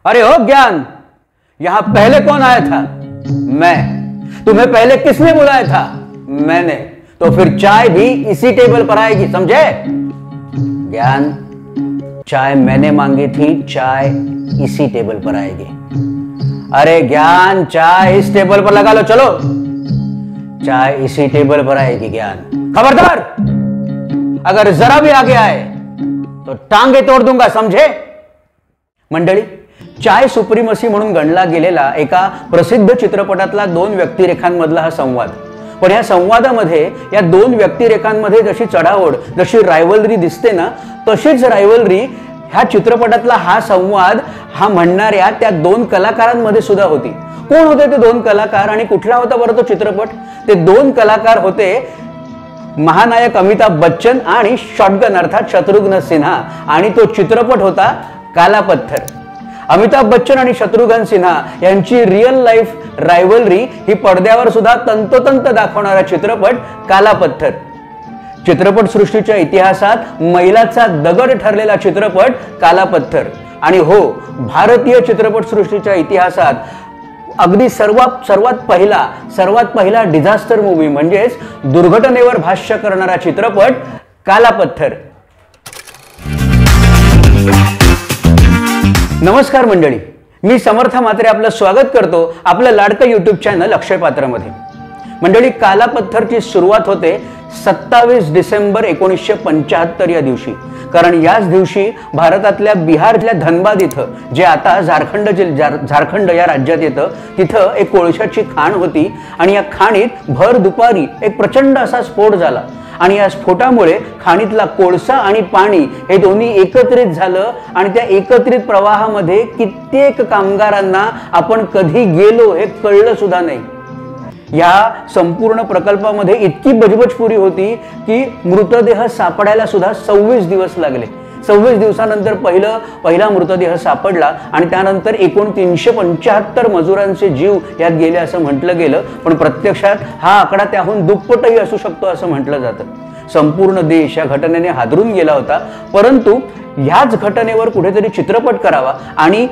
अरे हो ज्ञान, यहां पहले कौन आया था? मैं। तुम्हें पहले किसने बुलाया था? मैंने। तो फिर चाय भी इसी टेबल पर आएगी, समझे? ज्ञान, चाय मैंने मांगी थी, चाय इसी टेबल पर आएगी। अरे ज्ञान, चाय इस टेबल पर लगा लो, चलो। चाय इसी टेबल पर आएगी ज्ञान। खबरदार, अगर जरा भी आगे आए तो टांगे तोड दूंगा, समझे? मंडळी, चाय सुप्रीमसी म्हणून गणला गेलेला एका प्रसिद्ध चित्रपटातला दोन व्यक्तिरेखांमधला हा संवाद. पण या संवादामध्ये या दोन व्यक्तिरेखांमध्ये जशी चढाओढ, जशी रायव्हलरी दिसते ना, तशीच रायव्हलरी ह्या चित्रपटातला हा संवाद हा म्हणणाऱ्या त्या दोन कलाकारांमध्ये सुद्धा होती. कोण होते ते दोन कलाकार आणि कुठला होता बरं तो चित्रपट? ते दोन कलाकार होते महानायक अमिताभ बच्चन आणि शॉटगन अर्थात शत्रुघ्न सिन्हा. आणि तो चित्रपट होता काला पत्थर. अमिताभ बच्चन आणि शत्रुघ्न सिन्हा यांची रिअल लाईफ रायव्हलरी ही पडद्यावर सुद्धा तंतोतंत दाखवणारा चित्रपट काला पत्थर. चित्रपट सृष्टीच्या इतिहासात मैलाचा दगड ठरलेला चित्रपट काला पत्थर. आणि हो, भारतीय चित्रपट सृष्टीच्या इतिहासात अगदी सर्वात पहिला डिझास्टर मूवी म्हणजेच दुर्घटनेवर भाष्य करणारा चित्रपट काला पत्थर. नमस्कार मंडळी, मी समर्थ म्हात्रे आपलं स्वागत करतो आपलं लाडकं यूट्यूब चॅनल अक्षय पात्रामध्ये. मंडळी, काला पत्थरची सुरुवात होते 27 डिसेंबर 1975 या दिवशी. कारण याच दिवशी भारतातल्या बिहारच्या धनबाद इथं, जे आता झारखंड या राज्यात येतं, तिथं एक कोळशाची खाण होती. आणि या खाणीत भर दुपारी एक प्रचंड असा स्फोट झाला. आणि या स्फोटामुळे खाणीतला कोळसा आणि पाणी हे दोन्ही एकत्रित झालं. आणि त्या एकत्रित प्रवाहामध्ये कित्येक कामगारांना आपण कधी गेलो हे कळलं सुद्धा नाही. या संपूर्ण प्रकल्पामध्ये इतकी बजबजपुरी होती की मृतदेह सापडायला सुद्धा 26 दिवस लागले. 26 दिवसानंतर पहिला मृतदेह सापडला. आणि त्यानंतर एकूण 375 मजुरांचे जीव यात गेले असं म्हटलं गेलं. पण प्रत्यक्षात हा आकडा त्याहून दुप्पटही असू शकतो असं म्हटलं जातं. संपूर्ण देश या घटनेने हादरून गेला होता. परंतु ह्याच घटनेवर कुठेतरी चित्रपट करावा आणि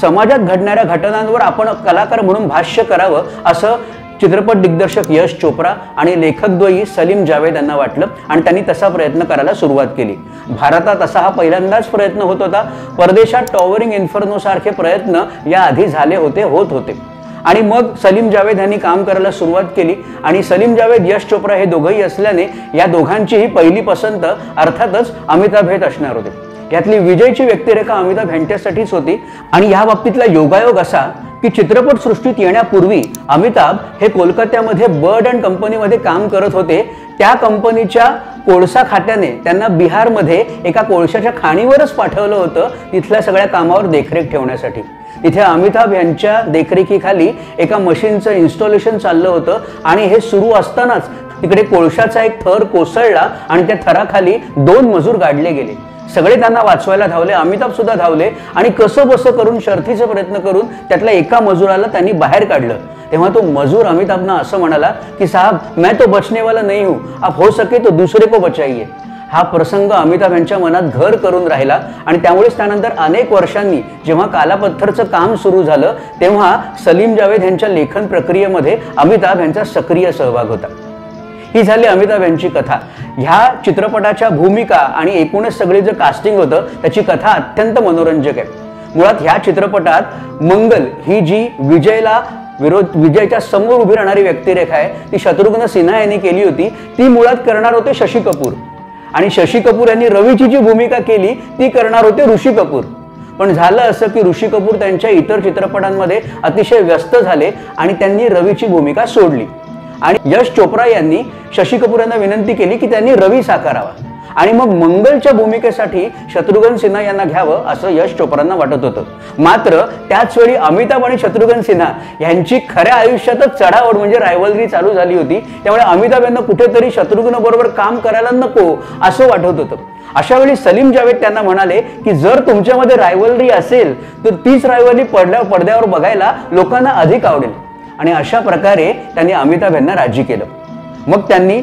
समाजात घडणाऱ्या घटनांवर आपण कलाकार म्हणून भाष्य करावं असं चित्रपट दिग्दर्शक यश चोप्रा आणि लेखकद्वयी सलीम जावेद यांना वाटलं. आणि त्यांनी तसा प्रयत्न करायला सुरुवात केली. भारतात असा हा पहिल्यांदाच प्रयत्न होत होता. परदेशात टॉवरिंग इन्फर्नो सारखे प्रयत्न याआधी होत होते. आणि मग सलीम जावेद यांनी काम करायला सुरुवात केली. आणि सलीम जावेद, यश चोप्रा हे दोघंही असल्याने या दोघांचीही पहिली पसंत अर्थातच अमिताभ हेच असणार होते. यातली विजयची व्यक्तिरेखा अमिताभ यांच्यासाठीच होती. आणि या बाबतीतला योगायोग असा की चित्रपट सृष्टीत येण्यापूर्वी अमिताभ हे कोलकात्यामध्ये बर्ड अँड कंपनीमध्ये काम करत होते. त्या कंपनीच्या कोळसा खात्याने त्यांना बिहारमध्ये एका कोळशाच्या खाणीवरच पाठवलं होतं तिथल्या सगळ्या कामावर देखरेख ठेवण्यासाठी. तिथे अमिताभ यांच्या देखरेखीखाली एका मशीनचं इन्स्टॉलेशन चाललं होतं. आणि हे सुरू असतानाच तिकडे कोळशाचा एक थर कोसळला आणि त्या थराखाली 2 मजूर गाडले गेले. सगळे त्यांना वाचवायला धावले, अमिताभ सुद्धा धावले. आणि कसं बसं करून शर्थीचा प्रयत्न करून त्यातल्या एका मजुराला त्यांनी बाहेर काढलं. तेव्हा तो मजूर अमिताभना असं म्हणाला की साहब, मैं तो बचने वाला नहीं हूं, आप हो सके तो दूसरे को बचाइए. हा प्रसंग अमिताभ यांच्या मनात घर करून राहिला. आणि त्यामुळेच त्यानंतर अनेक वर्षांनी जेव्हा काला पत्थरचं काम सुरू झालं तेव्हा सलीम जावेद यांच्या लेखन प्रक्रियेमध्ये अमिताभ यांचा सक्रिय सहभाग होता. ही झाली अमिताभ यांची कथा. ह्या चित्रपटाच्या भूमिका आणि एकूणच सगळे जे कास्टिंग होतं त्याची कथा अत्यंत मनोरंजक आहे. मुळात ह्या चित्रपटात मंगल ही जी विजयच्या समोर उभी राहणारी व्यक्तिरेखा आहे ती शत्रुघ्न सिन्हा यांनी केली होती. ती मुळात करणार होते शशी कपूर. आणि शशी कपूर यांनी रवीची जी भूमिका केली ती करणार होते ऋषी कपूर. पण झालं असं की ऋषी कपूर त्यांच्या इतर चित्रपटांमध्ये अतिशय व्यस्त झाले आणि त्यांनी रवीची भूमिका सोडली. आणि यश चोप्रा यांनी शशी कपूर यांना विनंती केली की त्यांनी रवी साकारावा. आणि मग मंगलच्या भूमिकेसाठी शत्रुघ्न सिन्हा यांना घ्यावं असं यश चोप्रांना वाटत होतं. मात्र त्याच वेळी अमिताभ आणि शत्रुघ्न सिन्हा यांची खऱ्या आयुष्यातच चढाओढ म्हणजे रायव्हलरी चालू झाली होती. त्यामुळे अमिताभ यांना कुठेतरी शत्रुघ्न बरोबर काम करायला नको असं वाटत होतं. अशा वेळी सलीम जावेद त्यांना म्हणाले की जर तुमच्यामध्ये रायव्हलरी असेल तर तीच रायव्हलरी पडद्यावर बघायला लोकांना अधिक आवडेल. आणि अशा प्रकारे त्यांनी अमिताभ यांना राजी केलं. मग त्यांनी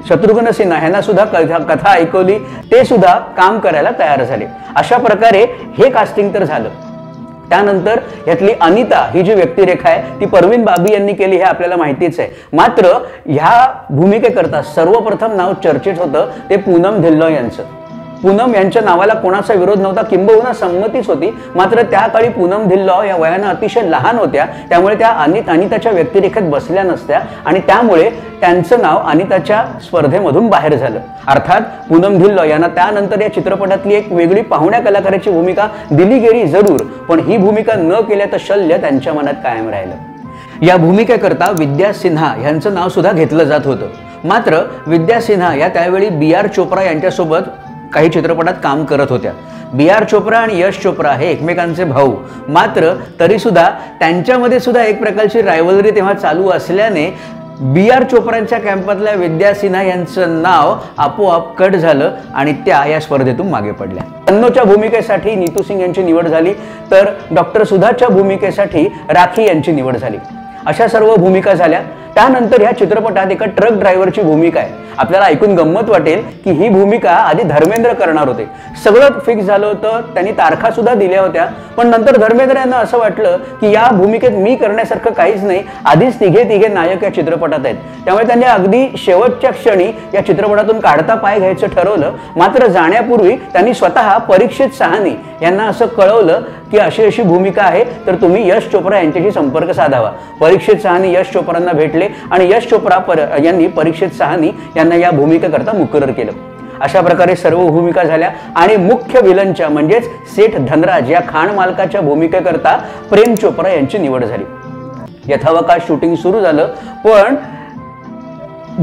शत्रुघ्न सिन्हा यांना सुद्धा कथा ऐकवली. ते सुद्धा काम करायला तयार झाले. अशा प्रकारे हे कास्टिंग तर झालं. त्यानंतर यातली अनिता ही जी व्यक्तिरेखा आहे ती परवीन बाबी यांनी केली हे आपल्याला माहितीच आहे। मात्र ह्या भूमिकेकरता सर्वप्रथम नाव चर्चेत होतं ते पूनम धिल्लो यांचं। पूनम यांच्या नावाला कोणाचा विरोध नव्हता, किंबहुना संमतीच होती। मात्र त्या काळी पूनम धिल्लो या वयानं अतिशय लहान होत्या, त्यामुळे त्या अनिताच्या व्यक्तिरेखेत बसल्या नसत्या आणि त्यामुळे त्यांचं नाव अनिताच्या स्पर्धेमधून बाहेर झालं। अर्थात पूनम धिल्लो यांना त्यानंतर या चित्रपटातली एक वेगळी पाहुण्या कलाकाराची भूमिका दिली गेली जरूर, पण ही भूमिका न केल्याचं शल्य त्यांच्या मनात कायम राहिलं। या भूमिकेकरता विद्या सिन्हा यांचं नाव सुद्धा घेतलं जात होतं। मात्र विद्या सिन्हा या त्यावेळी बी.आर. चोप्रा यांच्यासोबत काही चित्रपटात काम करत होत्या। बी.आर. चोप्रा आणि यश चोप्रा हे एकमेकांचे भाऊ, मात्र तरी सुद्धा त्यांच्यामध्ये सुद्धा एक प्रकारची रायव्हलरी तेव्हा चालू असल्याने बी.आर. चोप्रांच्या कॅम्पातल्या विद्या सिन्हा यांचं नाव आपोआप कट झालं आणि त्या या स्पर्धेतून मागे पडल्या। तन्नोच्या भूमिकेसाठी नीतू सिंग यांची निवड झाली, तर डॉक्टर सुधाच्या भूमिकेसाठी राखी यांची निवड झाली। अशा सर्व भूमिका झाल्या। त्यानंतर ह्या चित्रपटात एका ट्रक ड्रायव्हरची भूमिका आहे। आपल्याला ऐकून गंमत वाटेल की ही भूमिका आधी धर्मेंद्र करणार होते, सगळं फिक्स झालं होतं, त्यांनी तारखा सुद्धा दिल्या होत्या, पण नंतर धर्मेंद्र यांना असं वाटलं की या भूमिकेत मी करण्यासारखं काहीच नाही, आधीच तिघे नायक या चित्रपटात आहेत, त्यामुळे त्यांनी अगदी शेवटच्या क्षणी या चित्रपटातून काढता पाय घ्यायचं ठरवलं। मात्र जाण्यापूर्वी त्यांनी स्वतः परीक्षित साहनी यांना असं कळवलं की अशी अशी भूमिका आहे, तर तुम्ही यश चोप्रा यांच्याशी संपर्क साधावा। परीक्षित साहनी यश चोप्रांना भेटले आणि यश चोप्रा यांनी परीक्षित साहनी यांना या भूमिकेकरता मुकरर केलं। अशा प्रकारे सर्व भूमिका झाल्या आणि मुख्य विलनच्या म्हणजेच सेठ धनराज या खाण मालकाच्या भूमिकेकरता प्रेम चोप्रा यांची निवड झाली। यथावकाश शूटिंग सुरू झालं, पण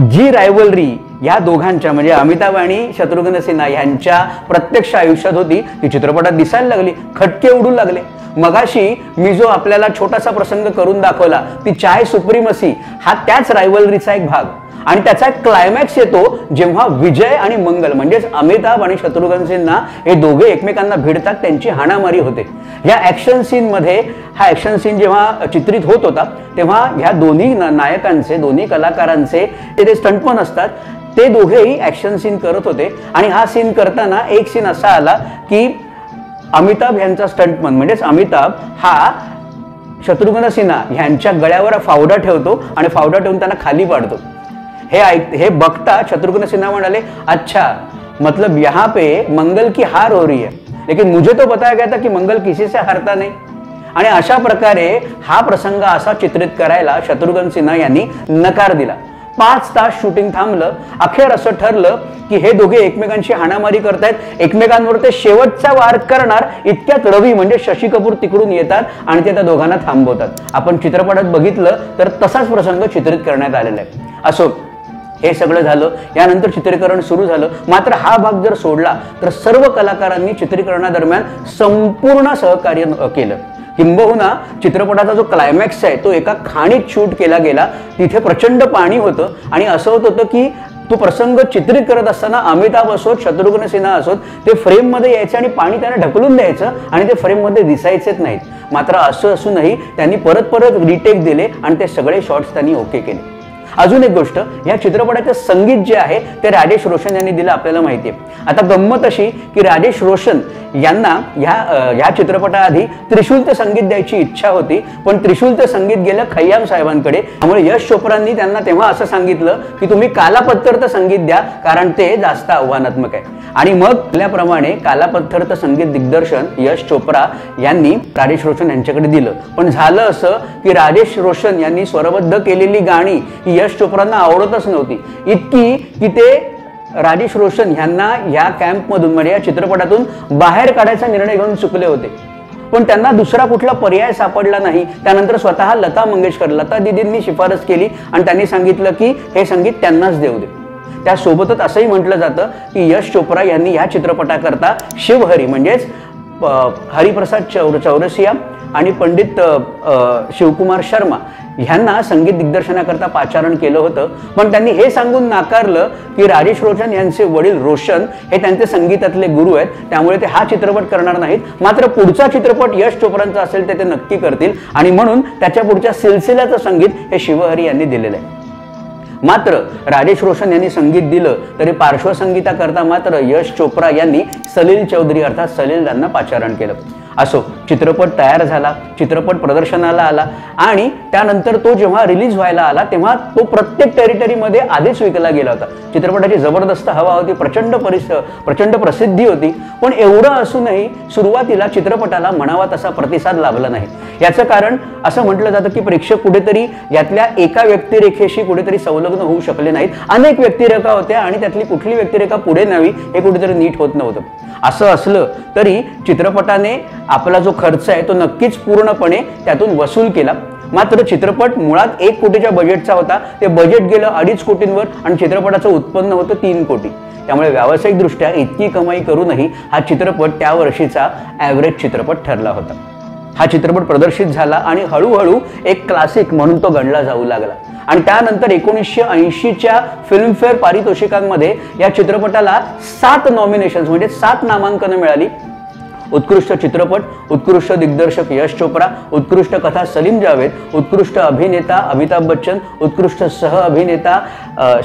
जी रायव्हलरी या दोघांच्या म्हणजे अमिताभ आणि शत्रुघ्न सिन्हा यांच्या प्रत्यक्ष आयुष्यात होती ती चित्रपटात दिसायला लागली, खटके उडू लागले। मगाशी मी जो आपल्याला छोटासा प्रसंग करून दाखवला ती चाय सुप्रीमसी हा त्याच रायव्हलरीचा एक भाग आणि त्याचा एक क्लायमॅक्स येतो जेव्हा विजय आणि मंगल म्हणजेच अमिताभ आणि शत्रुघ्न सिन्हा हे दोघे एकमेकांना भिडतात, त्यांची हाणामारी होते। या ॲक्शन सीन मध्ये हा ॲक्शन सीन जेव्हा चित्रित होत होता तेव्हा ह्या दोन्ही नायकांचे दोन्ही कलाकारांचे ते स्टंटमन असतात ते दोघेही ॲक्शन सीन करत होते आणि हा सीन करताना एक सीन असा आला की अमिताभ यांचा स्टंटमन म्हणजेच अमिताभ हा शत्रुघ्न सिन्हा यांच्या गळ्यावर फावडा ठेवतो आणि फावडा ठेवून त्यांना खाली पाडतो। हे बघता शत्रुघ्न सिन्हा म्हणाले, अच्छा मतलब यहाँ पे मंगल की हार हो रही है, लेकिन मुझे तो बताया गया था कि मंगल किसी से हारता नहीं। आणि अशा प्रकारे हा प्रसंग असा चित्रित करायला शत्रुघ्न सिन्हा यांनी नकार दिला। 5 तास शूटिंग थांबलं। अखेर असं ठरलं की हे दोघे एकमेकांशी हाणामारी करतायत, एकमेकांवर ते शेवटचा वार करणार इतक्यात रवी म्हणजे शशी कपूर तिकडून येतात आणि ते त्या दोघांना थांबवतात। आपण चित्रपटात बघितलं तर तसाच प्रसंग चित्रित करण्यात आलेला आहे। असो, हे सगळं झालं, यानंतर चित्रीकरण सुरू झालं। मात्र हा भाग जर सोडला तर सर्व कलाकारांनी चित्रीकरणादरम्यान संपूर्ण सहकार्य केलं। किंबहुना चित्रपटाचा जो क्लायमॅक्स आहे तो एका खाणीत शूट केला गेला, तिथे प्रचंड पाणी होतं आणि असं होतं की तो प्रसंग चित्रित करत असताना अमिताभ असोत शत्रुघ्न सिन्हा असोत ते फ्रेम मध्ये यायचे आणि पाणी त्यांना ढकलून द्यायचं आणि ते फ्रेम मध्ये दिसायचेच नाहीत। मात्र असं असूनही त्यांनी परत रिटेक दिले आणि ते सगळे शॉट्स त्यांनी ओके केले। अजून एक गोष्ट, या चित्रपटाचे संगीत जे आहे ते राजेश रोशन यांनी दिलं आपल्याला माहिती आहे। आता गंमत अशी की राजेश रोशन यांना ह्या चित्रपटाआधी त्रिशूलचं संगीत द्यायची इच्छा होती, पण त्रिशूलचं संगीत गेलं खय्याम साहेबांकडे। त्यामुळे यश चोप्रांनी त्यांना तेव्हा असं सांगितलं की तुम्ही कालापत्तरचं संगीत द्या, कारण ते जास्त आव्हानात्मक आहे। आणि मग त्याप्रमाणे कालापत्तरचं संगीत दिग्दर्शन यश चोप्रा यांनी राजेश रोशन यांच्याकडे दिलं। पण झालं असं की राजेश रोशन यांनी स्वरबद्ध केलेली गाणी ही यश चोप्रांना आवडतच नव्हती, इतकी की ते राजेश रोशन यांना या कॅम्पमधून म्हणजे या चित्रपटातून बाहेर काढायचा निर्णय घेऊन चुकले होते। पण त्यांना दुसरा कुठला पर्याय सापडला नाही। त्यानंतर स्वतः लता दीदींनी शिफारस केली आणि त्यांनी सांगितलं की हे संगीत त्यांनाच देऊ दे। त्यासोबतच असंही म्हटलं जातं की यश चोप्रा यांनी या चित्रपटाकरता शिवहरी म्हणजेच हरिप्रसाद चौरसिया आणि पंडित शिवकुमार शर्मा यांना संगीत दिग्दर्शनाकरता पाचारण केलं होतं। पण त्यांनी हे सांगून नाकारलं की राजेश रोशन यांचे वडील रोशन हे त्यांचे संगीतातले गुरु आहेत, त्यामुळे ते हा चित्रपट करणार नाहीत। मात्र पुढचा चित्रपट यश चोप्रांचा असेल ते नक्की करतील आणि म्हणून त्याच्या पुढच्या सिलसिल्याचं संगीत हे शिवहरी यांनी दिलेलं आहे। मात्र राजेश रोशन यांनी संगीत दिलं तरी पार्श्वसंगीताकरता मात्र यश चोप्रा यांनी सलील चौधरी अर्थात सलील यांना पाचारण केलं। असो, चित्रपट तयार झाला, चित्रपट प्रदर्शनाला आला आणि त्यानंतर तो जेव्हा रिलीज व्हायला आला तेव्हा तो प्रत्येक टेरिटरीमध्ये आधीच विकला गेला होता. चित्रपटाची जबरदस्त हवा होती, प्रचंड प्रसिद्धी होती. पण एवढं असूनही सुरुवातीला चित्रपटाला म्हणावा तसा प्रतिसाद लाभला नाही. याचं कारण असं म्हटलं जातं की प्रेक्षक कुठेतरी यातल्या एका व्यक्तिरेखेशी कुठेतरी संलग्न होऊ शकले नाहीत. अनेक व्यक्तिरेखा होत्या आणि त्यातली कुठली व्यक्तिरेखा पुढे न्यावी हे कुठेतरी नीट होत नव्हतं. असं असलं तरी चित्रपटाने आपला जो खर्च आहे तो नक्कीच पूर्णपणे त्यातून वसूल केला. मात्र चित्रपट मुळात 1 कोटीच्या बजेटचा होता, ते बजेट गेलं 2.5 कोटींवर आणि चित्रपटाचं उत्पन्न होतं 3 कोटी. त्यामुळे व्यावसायिकदृष्ट्या इतकी कमाई करूनही हा चित्रपट त्या वर्षीचा ॲव्हरेज चित्रपट ठरला होता. हा चित्रपट प्रदर्शित झाला आणि हळूहळू एक क्लासिक म्हणून तो गणला जाऊ लागला. आणि त्यानंतर 1980च्या फिल्मफेअर पारितोषिकांमध्ये या चित्रपटाला 7 नॉमिनेशन्स म्हणजे 7 नामांकनं मिळाली. उत्कृष्ट चित्रपट, उत्कृष्ट दिग्दर्शक यश चोप्रा, उत्कृष्ट कथा सलीम जावेद, उत्कृष्ट अभिनेता अमिताभ बच्चन, उत्कृष्ट सह अभिनेता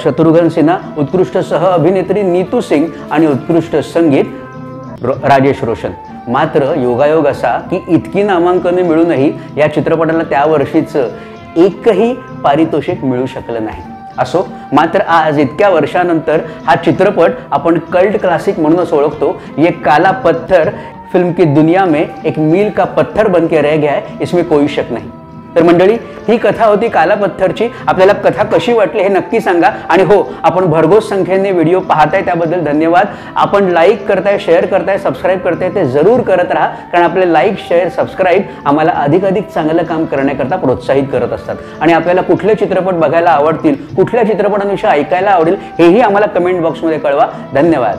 शत्रुघ्न सिन्हा, उत्कृष्ट सह अभिनेत्री नीतू सिंग आणि उत्कृष्ट संगीत राजेश रोशन. मात्र योगायोग असा की इतकी नामांकने मिळूनही या चित्रपटाला त्या वर्षीचं एकही पारितोषिक मिळू शकलं नाही. असो, मात्र आज इतक्या वर्षानंतर हा चित्रपट आपण कल्ट क्लासिक म्हणूनच ओळखतो. ये काला पत्थर फिल्म की दुनिया में एक मील का पत्थर बन के रह गया है, इसमें कोई शक नहीं. तर मंडळी, ही कथा होती काला पत्थरची. आपल्याला कथा कशी वाटली हे नक्की सांगा. आणि हो, आपण भरघोस संख्येने व्हिडिओ पाहताय त्याबद्दल धन्यवाद. आपण लाईक करताय, शेअर करताय, सबस्क्राईब करताय ते जरूर करत राहा, कारण आपले लाईक, शेअर, सबस्क्राईब आम्हाला अधिकाधिक चांगलं काम करण्याकरता प्रोत्साहित करत असतात. आणि आपल्याला कुठले चित्रपट बघायला आवडतील, कुठल्या चित्रपटांविषयी ऐकायला आवडेल हेही आम्हाला कमेंट बॉक्समध्ये कळवा. धन्यवाद.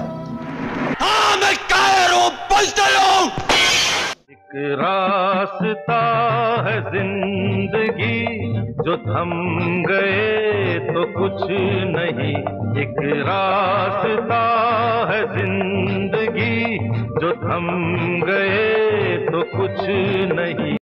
एक रास्ता है जिंदगी, जो थम गए तो कुछ नहीं. एक रास्ता है जिंदगी, जो थम गए तो कुछ नहीं.